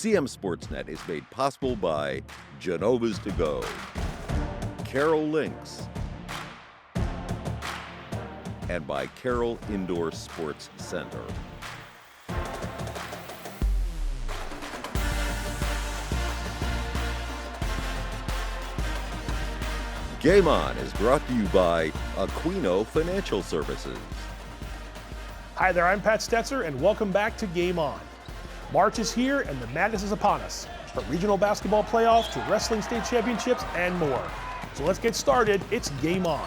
CMSportsNet is made possible by Genova's To Go, Carroll Links, and by Carroll Indoor Sports Center. Game On is brought to you by Aquino Financial Services. Hi there, I'm Pat Stetzer, and welcome back to Game On. March is here, and the madness is upon us, from regional basketball playoffs to wrestling state championships and more. So let's get started. It's Game On.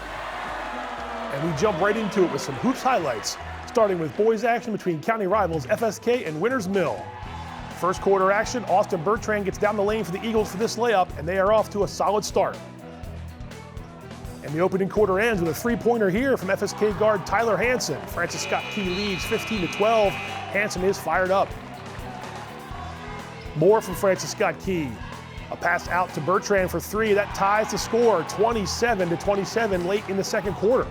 And we jump right into it with some hoops highlights, starting with boys action between county rivals FSK and Winters Mill. First quarter action, Austin Bertrand gets down the lane for the Eagles for this layup, and they are off to a solid start. And the opening quarter ends with a three-pointer here from FSK guard Tyler Hansen. Francis Scott Key leads 15-12. Hansen is fired up. More from Francis Scott Key. A pass out to Bertrand for three. That ties the score, 27-27 late in the second quarter.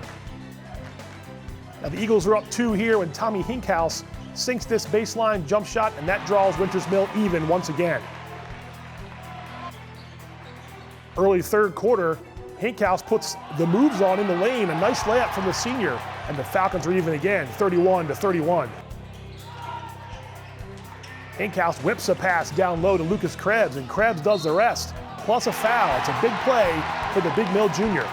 Now the Eagles are up two here when Tommy Hinkhouse sinks this baseline jump shot, and that draws Winters Mill even once again. Early third quarter, Hinkhouse puts the moves on in the lane. A nice layup from the senior, and the Falcons are even again, 31-31. Hinkhouse whips a pass down low to Lucas Krebs, and Krebs does the rest, plus a foul. It's a big play for the Big Mill junior.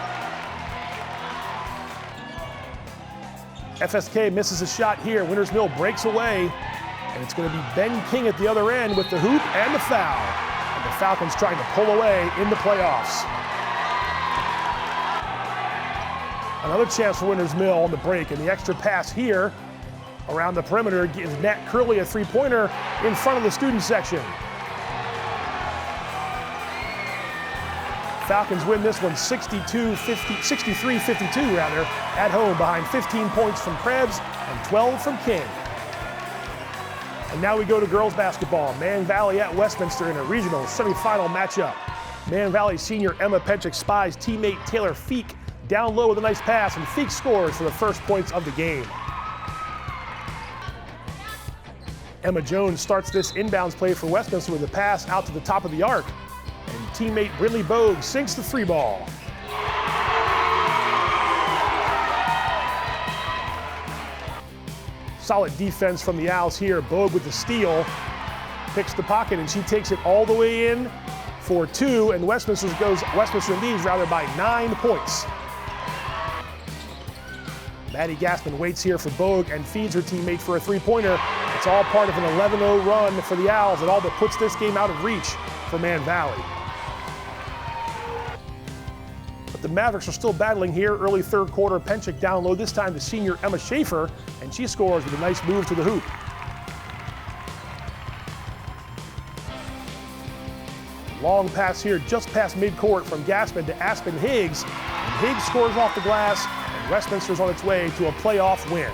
FSK misses a shot here. Winters Mill breaks away, and it's going to be Ben King at the other end with the hoop and the foul. And the Falcons trying to pull away in the playoffs. Another chance for Winters Mill on the break, and the extra pass here around the perimeter gives Nat Curley a three-pointer in front of the student section. Falcons win this one 63-52 at home, behind 15 points from Krebs and 12 from King. And now we go to girls basketball. Man Valley at Westminster in a regional semifinal matchup. Man Valley senior Emma Penchik spies teammate Taylor Feek down low with a nice pass, and Feek scores for the first points of the game. Emma Jones starts this inbounds play for Westminster with a pass out to the top of the arc, and teammate Brinley Bogue sinks the three ball. Solid defense from the Owls here. Bogue with the steal, picks the pocket, and she takes it all the way in for two, and Westminster leads by 9 points. Maddie Gassman waits here for Bogue and feeds her teammate for a three-pointer. It's all part of an 11-0 run for the Owls, and all but puts this game out of reach for Man Valley. But the Mavericks are still battling here. Early third quarter, Penchik down low, this time to senior Emma Schaefer, and she scores with a nice move to the hoop. Long pass here just past midcourt from Gassman to Aspen Higgs, and Higgs scores off the glass. Westminster's on its way to a playoff win.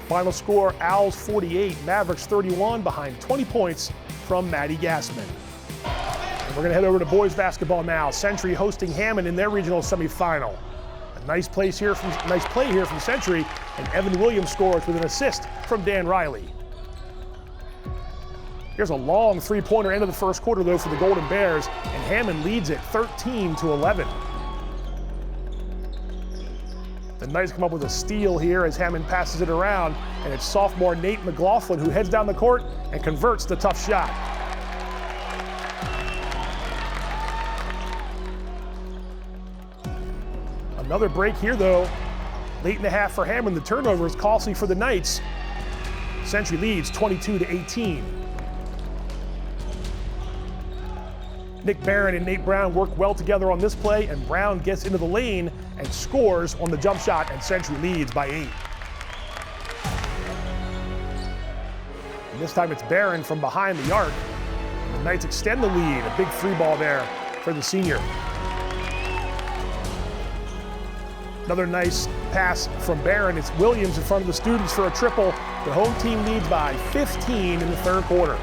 Final score, Owls 48, Mavericks 31, behind 20 points from Maddie Gassman. And we're going to head over to boys basketball now. Century hosting Hammond in their regional semifinal. A nice play here from Century, and Evan Williams scores with an assist from Dan Riley. Here's a long three-pointer end of the first quarter, though, for the Golden Bears, and Hammond leads it 13-11. The Knights come up with a steal here as Hammond passes it around, and it's sophomore Nate McLaughlin who heads down the court and converts the tough shot. Another break here, though. Late in the half for Hammond, the turnover is costly for the Knights. Century leads 22-18. Nick Barron and Nate Brown work well together on this play, and Brown gets into the lane and scores on the jump shot, and Century leads by 8. And this time it's Barron from behind the arc. The Knights extend the lead, a big three ball there for the senior. Another nice pass from Barron. It's Williams in front of the students for a triple. The home team leads by 15 in the third quarter.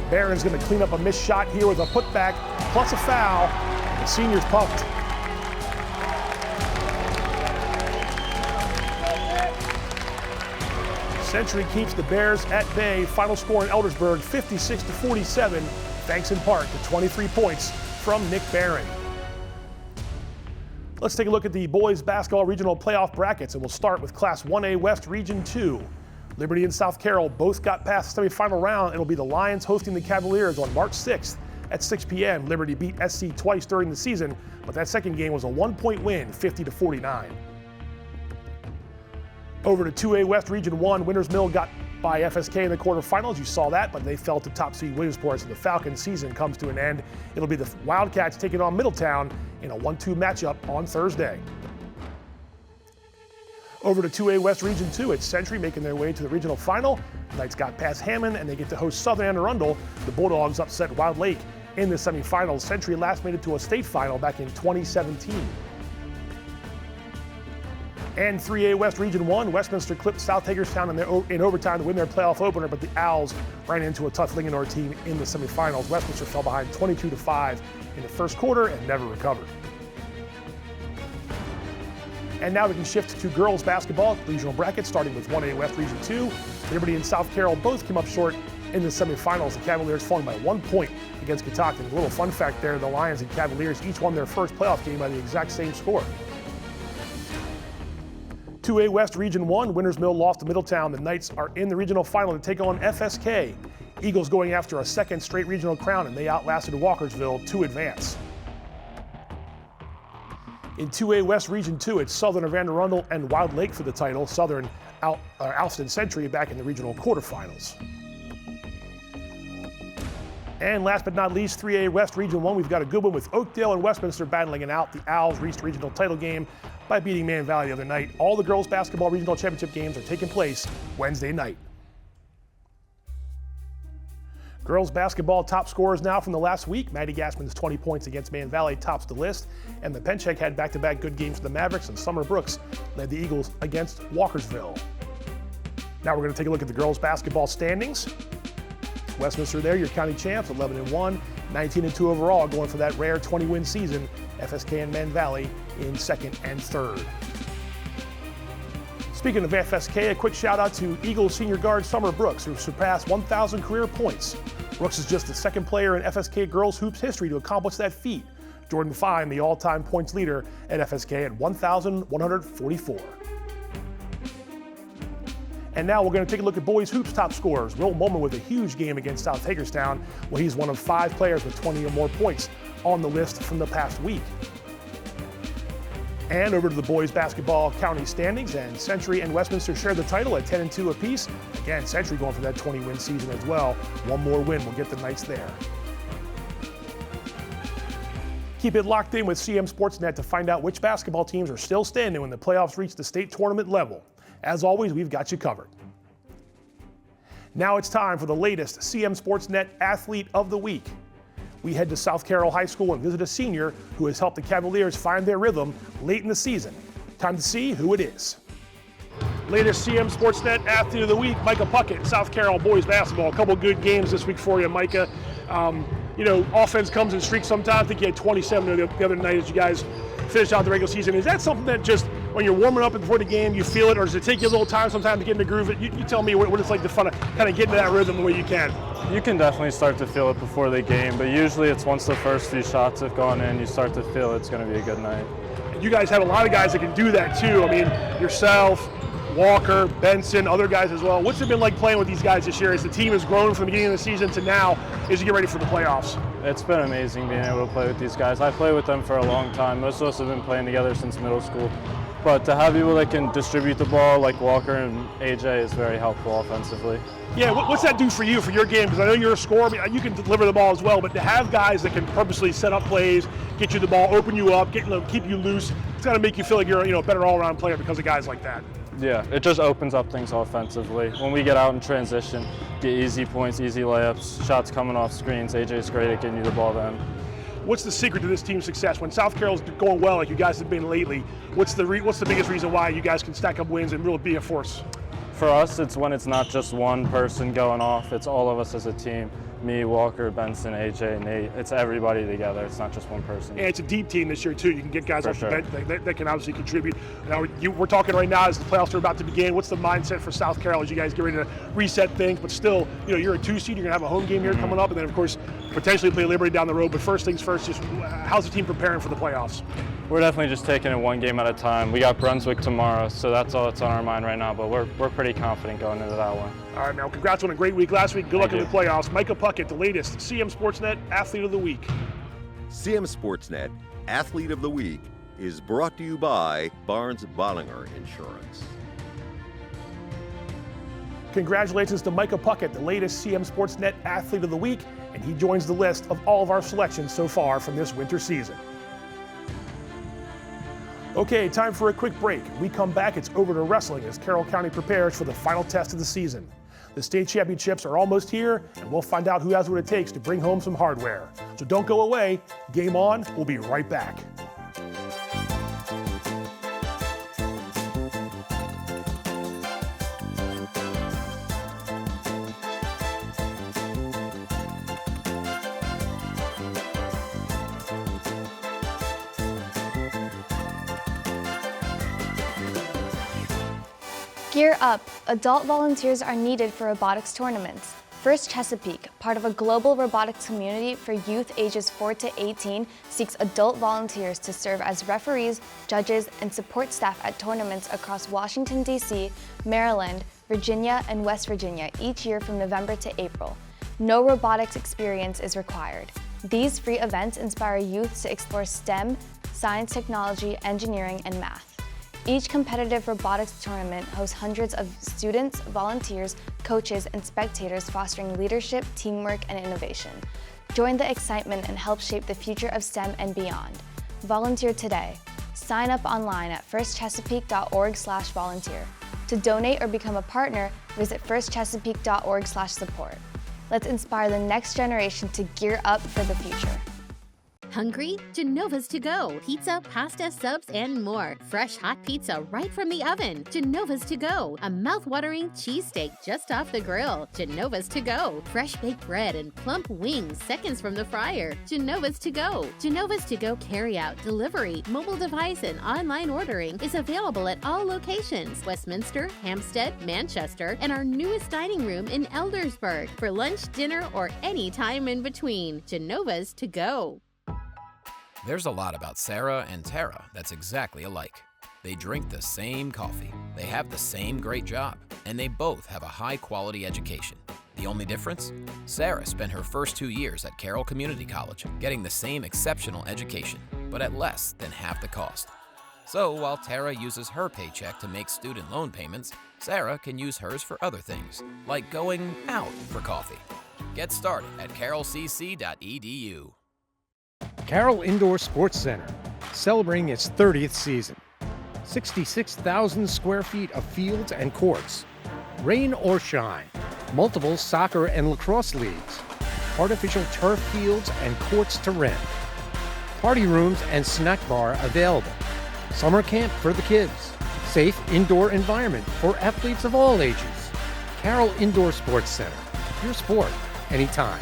Barron's going to clean up a missed shot here with a putback plus a foul. The senior's pumped. Century keeps the Bears at bay. Final score in Eldersburg, 56-47, thanks in part to 23 points from Nick Barron. Let's take a look at the boys basketball regional playoff brackets, and we'll start with Class 1A West Region 2. Liberty and South Carroll both got past the semifinal round. It'll be the Lions hosting the Cavaliers on March 6th at 6 p.m. Liberty beat SC twice during the season, but that second game was a 1-point win, 50-49. Over to 2A West Region 1, Winters Mill got by FSK in the quarterfinals. You saw that, but they fell to top seed Williamsport, so the Falcons season comes to an end. It'll be the Wildcats taking on Middletown in a 1-2 matchup on Thursday. Over to 2A West Region 2, it's Century making their way to the regional final. The Knights got past Hammond, and they get to host Southern Anne Arundel. The Bulldogs upset Wild Lake in the semifinals. Century last made it to a state final back in 2017. And 3A West Region 1, Westminster clipped South Hagerstown in overtime to win their playoff opener, but the Owls ran into a tough Linganore team in the semifinals. Westminster fell behind 22-5 in the first quarter and never recovered. And now we can shift to girls basketball regional bracket, starting with 1A West Region 2. Liberty and South Carroll both came up short in the semifinals. The Cavaliers falling by 1 point against Catoctin. A little fun fact there, the Lions and Cavaliers each won their first playoff game by the exact same score. 2A West Region 1, Winters Mill lost to Middletown. The Knights are in the regional final to take on FSK. Eagles going after a second straight regional crown, and they outlasted Walkersville to advance. In 2A West Region 2, it's Southern of Anne Arundel and Wild Lake for the title. Southern ousted Century back in the regional quarterfinals. And last but not least, 3A West Region 1, we've got a good one with Oakdale and Westminster battling it out. The Owls reached regional title game by beating Man Valley the other night. All the girls basketball regional championship games are taking place Wednesday night. Girls basketball top scorers now from the last week. Maddie Gassman's 20 points against Man Valley tops the list. And the Pencheck had back-to-back good games for the Mavericks, and Summer Brooks led the Eagles against Walkersville. Now we're going to take a look at the girls basketball standings. Westminster there, your county champs, 11-1, 19-2 overall, going for that rare 20-win season. FSK and Man Valley in second and third. Speaking of FSK, a quick shout out to Eagles senior guard Summer Brooks, who surpassed 1,000 career points. Brooks is just the second player in FSK girls hoops history to accomplish that feat. Jordan Fine, the all-time points leader at FSK at 1,144. And now we're going to take a look at boys hoops top scorers. Will Mulman with a huge game against South Hagerstown. Well, he's one of 5 players with 20 or more points on the list from the past week. And over to the boys basketball county standings, and Century and Westminster share the title at 10-2 apiece. Again, Century going for that 20-win season as well. One more win will get the Knights there. Keep it locked in with CMSportsNet to find out which basketball teams are still standing when the playoffs reach the state tournament level. As always, we've got you covered. Now it's time for the latest CMSportsNet Athlete of the Week. We head to South Carroll High School and visit a senior who has helped the Cavaliers find their rhythm late in the season. Time to see who it is. Latest CMSportsNet Athlete of the Week, Micah Puckett, South Carroll boys basketball. A couple good games this week for you, Micah. Offense comes in streaks sometimes. I think you had 27 the other night as you guys finished out the regular season. Is that something that just, when you're warming up before the game, you feel it, or does it take you a little time sometimes to get in the groove? You tell me what it's like to kind of get into that rhythm the way you can. You can definitely start to feel it before the game, but usually it's once the first few shots have gone in, you start to feel it's going to be a good night. You guys have a lot of guys that can do that too. I mean, yourself, Walker, Benson, other guys as well. What's it been like playing with these guys this year as the team has grown from the beginning of the season to now as you get ready for the playoffs? It's been amazing being able to play with these guys. I played with them for a long time. Most of us have been playing together since middle school. But to have people that can distribute the ball like Walker and AJ is very helpful offensively. Yeah, what's that do for you, for your game? Because I know you're a scorer, but you can deliver the ball as well, but to have guys that can purposely set up plays, get you the ball, open you up, keep you loose, it's got to make you feel like you're a better all-around player because of guys like that. Yeah, it just opens up things offensively. When we get out in transition, get easy points, easy layups, shots coming off screens, AJ's great at getting you the ball then. What's the secret to this team's success? When South Carroll's going well, like you guys have been lately, what's the biggest reason why you guys can stack up wins and really be a force? For us, it's when it's not just one person going off. It's all of us as a team. Me, Walker, Benson, AJ, Nate. It's everybody together. It's not just one person. And it's a deep team this year, too. You can get guys For off sure. the bench that can obviously contribute. Now, we're talking right now as the playoffs are about to begin. What's the mindset for South Carroll as you guys get ready to reset things? But still, you're a 2 seed. You're going to have a home game here coming up. And then, of course, potentially play Liberty down the road. But first things first, just how's the team preparing for the playoffs? We're definitely just taking it one game at a time. We got Brunswick tomorrow, so that's all that's on our mind right now. But we're pretty confident going into that one. All right, man. Congrats on a great week last week. Good luck Thank in the playoffs. Micah Puckett, the latest CMSportsNet Athlete of the Week. CMSportsNet Athlete of the Week is brought to you by Barnes Bollinger Insurance. Congratulations to Micah Puckett, the latest CMSportsNet Athlete of the Week, and he joins the list of all of our selections so far from this winter season. Okay, time for a quick break. When we come back, it's over to wrestling as Carroll County prepares for the final test of the season. The state championships are almost here, and we'll find out who has what it takes to bring home some hardware. So don't go away. Game on. We'll be right back. Gear up! Adult volunteers are needed for robotics tournaments. First Chesapeake, part of a global robotics community for youth ages 4 to 18, seeks adult volunteers to serve as referees, judges, and support staff at tournaments across Washington, D.C., Maryland, Virginia, and West Virginia each year from November to April. No robotics experience is required. These free events inspire youth to explore STEM, science, technology, engineering, and math. Each competitive robotics tournament hosts hundreds of students, volunteers, coaches, and spectators fostering leadership, teamwork, and innovation. Join the excitement and help shape the future of STEM and beyond. Volunteer today. Sign up online at firstchesapeake.org/volunteer. To donate or become a partner, visit firstchesapeake.org/support. Let's inspire the next generation to gear up for the future. Hungry? Genova's to go. Pizza, pasta, subs, and more. Fresh hot pizza right from the oven. Genova's to go. A mouth-watering cheesesteak just off the grill. Genova's to go. Fresh baked bread and plump wings seconds from the fryer. Genova's to go. Genova's to go carry-out, delivery, mobile device, and online ordering is available at all locations. Westminster, Hampstead, Manchester, and our newest dining room in Eldersburg. For lunch, dinner, or any time in between. Genova's to go. There's a lot about Sarah and Tara that's exactly alike. They drink the same coffee, they have the same great job, and they both have a high-quality education. The only difference? Sarah spent her first 2 years at Carroll Community College, getting the same exceptional education, but at less than half the cost. So while Tara uses her paycheck to make student loan payments, Sarah can use hers for other things, like going out for coffee. Get started at carrollcc.edu. Carroll Indoor Sports Center, celebrating its 30th season. 66,000 square feet of fields and courts. Rain or shine, multiple soccer and lacrosse leagues. Artificial turf fields and courts to rent. Party rooms and snack bar available. Summer camp for the kids. Safe indoor environment for athletes of all ages. Carroll Indoor Sports Center, your sport, anytime.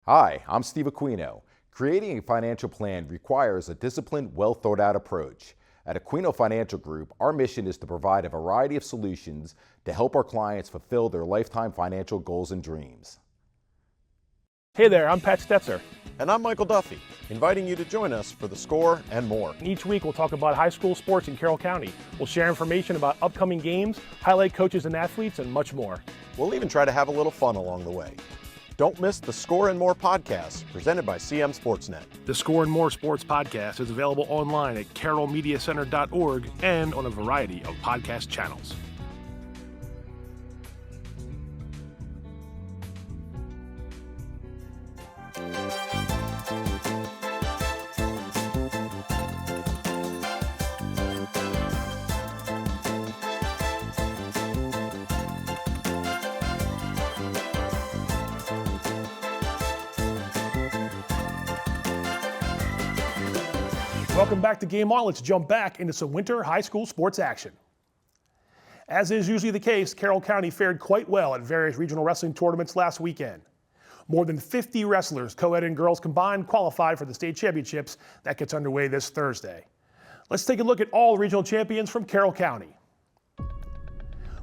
Hi, I'm Steve Aquino. Creating a financial plan requires a disciplined, well-thought-out approach. At Aquino Financial Group, our mission is to provide a variety of solutions to help our clients fulfill their lifetime financial goals and dreams. Hey there, I'm Pat Stetzer. And I'm Michael Duffy, inviting you to join us for The Score and more. Each week we'll talk about high school sports in Carroll County. We'll share information about upcoming games, highlight coaches and athletes, and much more. We'll even try to have a little fun along the way. Don't miss the Score and More podcast presented by CMSportsNet. The Score and More Sports podcast is available online at carrollmediacenter.org and on a variety of podcast channels. Welcome back to Game On. Let's jump back into some winter high school sports action. As is usually the case, Carroll County fared quite well at various regional wrestling tournaments last weekend. More than 50 wrestlers, co-ed and girls combined, qualified for the state championships that gets underway this Thursday. Let's take a look at all regional champions from Carroll County.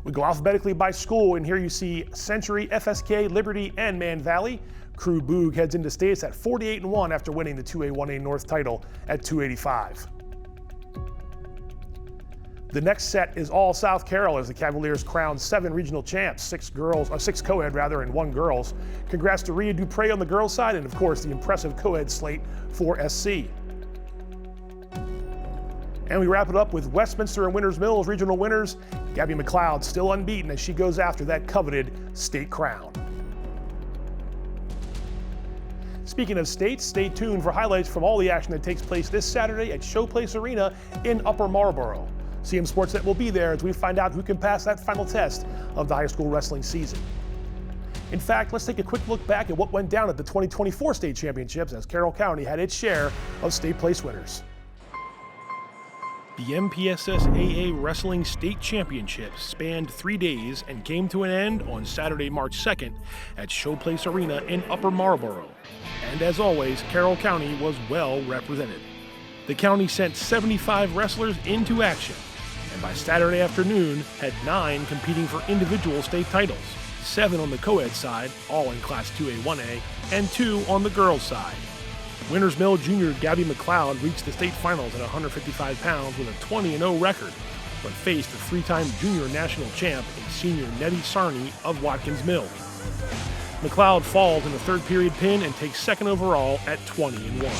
We go alphabetically by school, and here you see Century, FSK, Liberty, and Man Valley. Crew Boog heads into states at 48-1 after winning the 2A 1A North title at 285. The next set is all South Carroll as the Cavaliers crown 7 regional champs, 6 co-ed and 1 girls. Congrats to Rhea Dupre on the girls side, and of course the impressive co-ed slate for SC. And we wrap it up with Westminster and Winters Mills regional winners. Gabby McLeod still unbeaten as she goes after that coveted state crown. Speaking of states, stay tuned for highlights from all the action that takes place this Saturday at Showplace Arena in Upper Marlboro. CMSportsNet will be there as we find out who can pass that final test of the high school wrestling season. In fact, let's take a quick look back at what went down at the 2024 state championships as Carroll County had its share of state place winners. The MPSSAA Wrestling State Championships spanned 3 days and came to an end on Saturday, March 2nd at Showplace Arena in Upper Marlboro. And as always, Carroll County was well represented. The county sent 75 wrestlers into action, and by Saturday afternoon had 9 competing for individual state titles, 7 on the co-ed side, all in Class 2A 1A, and 2 on the girls side. Winters Mill junior Gabby McLeod reached the state finals at 155 pounds with a 20-0 record, but faced the 3-time junior national champ and senior Nettie Sarney of Watkins Mill. McLeod falls in the third period pin and takes second overall at 20-1.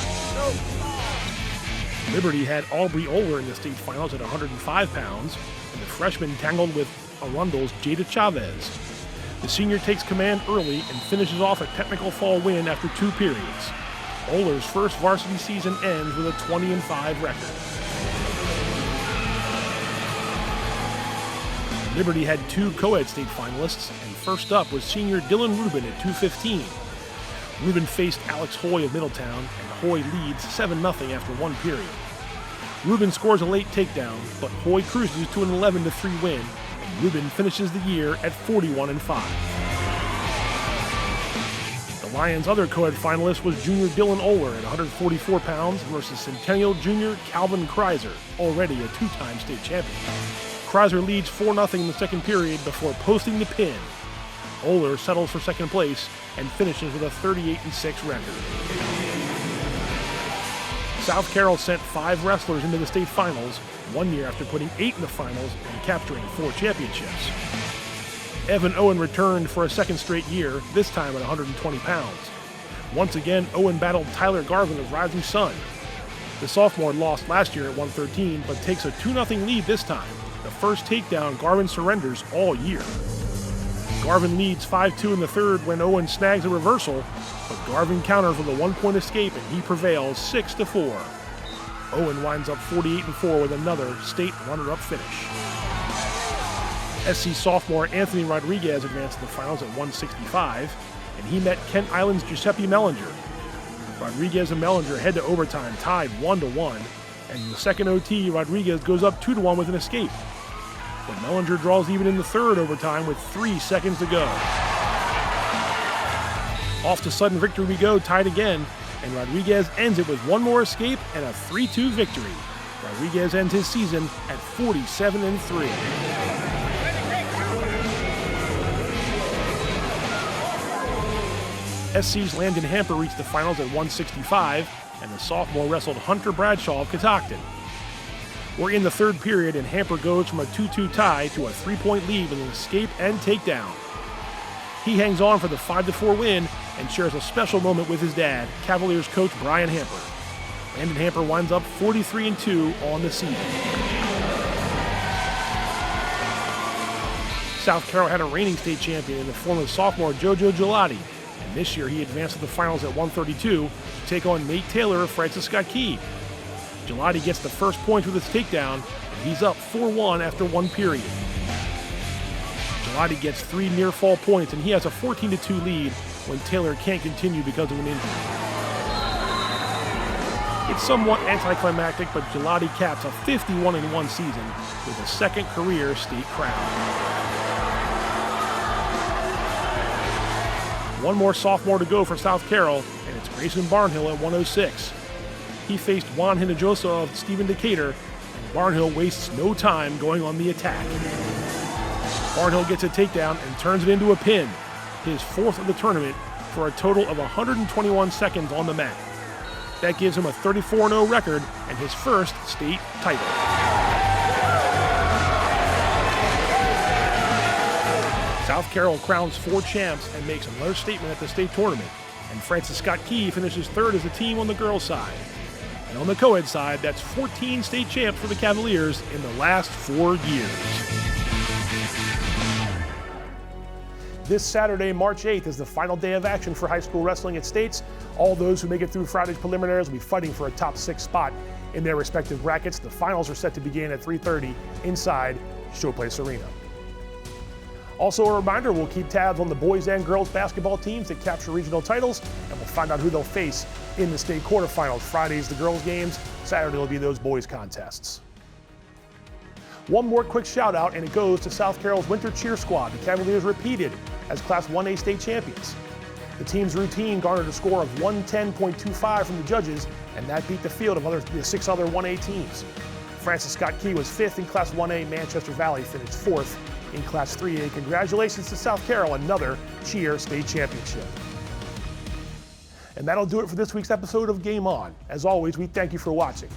Liberty had Aubrey Oler in the state finals at 105 pounds, and the freshman tangled with Arundel's Jada Chavez. The senior takes command early and finishes off a technical fall win after 2 periods. Oler's first varsity season ends with a 20-5 record. Liberty had 2 co-ed state finalists, and first up was senior Dylan Rubin at 215. Rubin faced Alex Hoy of Middletown, and Hoy leads 7-0 after 1 period. Rubin scores a late takedown, but Hoy cruises to an 11-3 win, and Rubin finishes the year at 41-5. The Lions' other co-ed finalist was junior Dylan Oler at 144 pounds versus Centennial junior Calvin Kreiser, already a 2-time state champion. Kreiser leads 4-0 in the second period before posting the pin. Oler settles for second place and finishes with a 38-6 record. South Carroll sent 5 wrestlers into the state finals 1 year after putting 8 in the finals and capturing 4 championships. Evan Owen returned for a second straight year, this time at 120 pounds. Once again, Owen battled Tyler Garvin of Rising Sun. The sophomore lost last year at 113, but takes a 2-0 lead this time, the first takedown Garvin surrenders all year. Garvin leads 5-2 in the third when Owen snags a reversal, but Garvin counters with a 1-point escape and he prevails 6-4. Owen winds up 48-4 with another state runner-up finish. SC sophomore Anthony Rodriguez advanced to the finals at 165, and he met Kent Island's Giuseppe Mellinger. Rodriguez and Mellinger head to overtime tied 1-1, and in the second OT, Rodriguez goes up 2-1 with an escape. But Mellinger draws even in the third overtime with 3 seconds to go. Off to sudden victory we go, tied again, and Rodriguez ends it with 1 more escape and a 3-2 victory. Rodriguez ends his season at 47-3. SC's Landon Hamper reached the finals at 165, and the sophomore wrestled Hunter Bradshaw of Catoctin. We're in the third period, and Hamper goes from a 2-2 tie to a 3-point lead with an escape and takedown. He hangs on for the 5-4 win and shares a special moment with his dad, Cavaliers coach Brian Hamper. Landon Hamper winds up 43-2 on the season. South Carroll had a reigning state champion in the form of sophomore JoJo Gelati, and this year he advanced to the finals at 132 to take on Nate Taylor of Francis Scott Key. Gelati gets the first point with his takedown, and he's up 4-1 after 1 period. Gelati gets 3 near-fall points, and he has a 14-2 lead when Taylor can't continue because of an injury. It's somewhat anticlimactic, but Gelati caps a 51-1 season with a second career state crown. One more sophomore to go for South Carroll, and it's Grayson Barnhill at 106. He faced Juan Hinojosa of Stephen Decatur, and Barnhill wastes no time going on the attack. Barnhill gets a takedown and turns it into a pin, his fourth of the tournament, for a total of 121 seconds on the mat. That gives him a 34-0 record and his first state title. South Carroll crowns 4 champs and makes another statement at the state tournament, and Francis Scott Key finishes third as a team on the girls' side. And on the co-ed side, that's 14 state champs for the Cavaliers in the last 4 years. This Saturday, March 8th, is the final day of action for high school wrestling at States. All those who make it through Friday's preliminaries will be fighting for a top 6 spot in their respective brackets. The finals are set to begin at 3:30 inside Showplace Arena. Also a reminder, we'll keep tabs on the boys and girls basketball teams that capture regional titles, and we'll find out who they'll face in the state quarterfinals. Friday's the girls' games, Saturday will be those boys' contests. One more quick shout out, and it goes to South Carroll's Winter Cheer Squad. The Cavaliers repeated as Class 1A state champions. The team's routine garnered a score of 110.25 from the judges, and that beat the field of the 6 other 1A teams. Francis Scott Key was 5th in Class 1A. Manchester Valley finished 4th in Class 3A. Congratulations to South Carroll, another cheer state championship. And that'll do it for this week's episode of Game On. As always, we thank you for watching.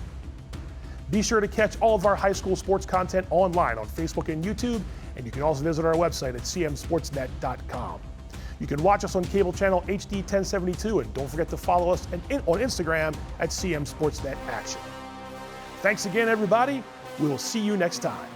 Be sure to catch all of our high school sports content online on Facebook and YouTube, and you can also visit our website at CMSportsNet.com. You can watch us on cable channel HD 1072, and don't forget to follow us on Instagram at CMSportsNet Action. Thanks again, everybody. We will see you next time.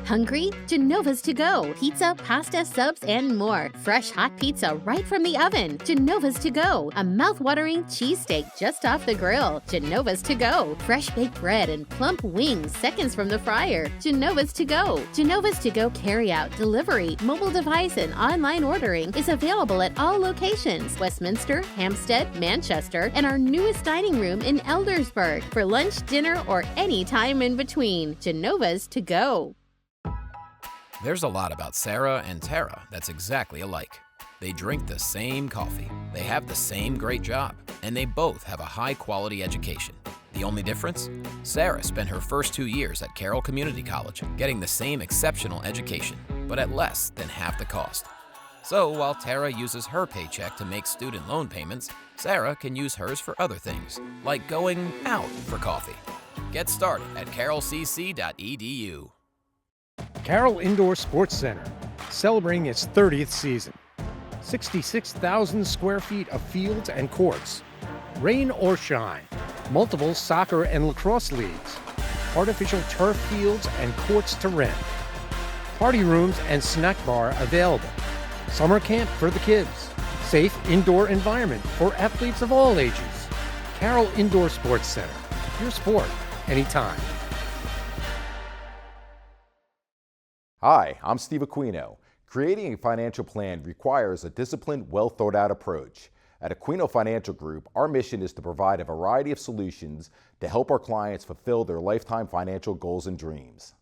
Hungry? Genova's to go. Pizza, pasta, subs, and more. Fresh hot pizza right from the oven. Genova's to go. A mouth-watering cheesesteak just off the grill. Genova's to go. Fresh baked bread and plump wings seconds from the fryer. Genova's to go. Genova's to go carry-out, delivery, mobile device, and online ordering is available at all locations. Westminster, Hampstead, Manchester, and our newest dining room in Eldersburg for lunch, dinner, or any time in between. Genova's to go. There's a lot about Sarah and Tara that's exactly alike. They drink the same coffee, they have the same great job, and they both have a high-quality education. The only difference? Sarah spent her first 2 years at Carroll Community College, getting the same exceptional education, but at less than half the cost. So while Tara uses her paycheck to make student loan payments, Sarah can use hers for other things, like going out for coffee. Get started at carrollcc.edu. Carroll Indoor Sports Center, celebrating its 30th season. 66,000 square feet of fields and courts. Rain or shine, multiple soccer and lacrosse leagues. Artificial turf fields and courts to rent. Party rooms and snack bar available. Summer camp for the kids. Safe indoor environment for athletes of all ages. Carroll Indoor Sports Center, your sport, anytime. Hi, I'm Steve Aquino. Creating a financial plan requires a disciplined, well-thought-out approach. At Aquino Financial Group, our mission is to provide a variety of solutions to help our clients fulfill their lifetime financial goals and dreams.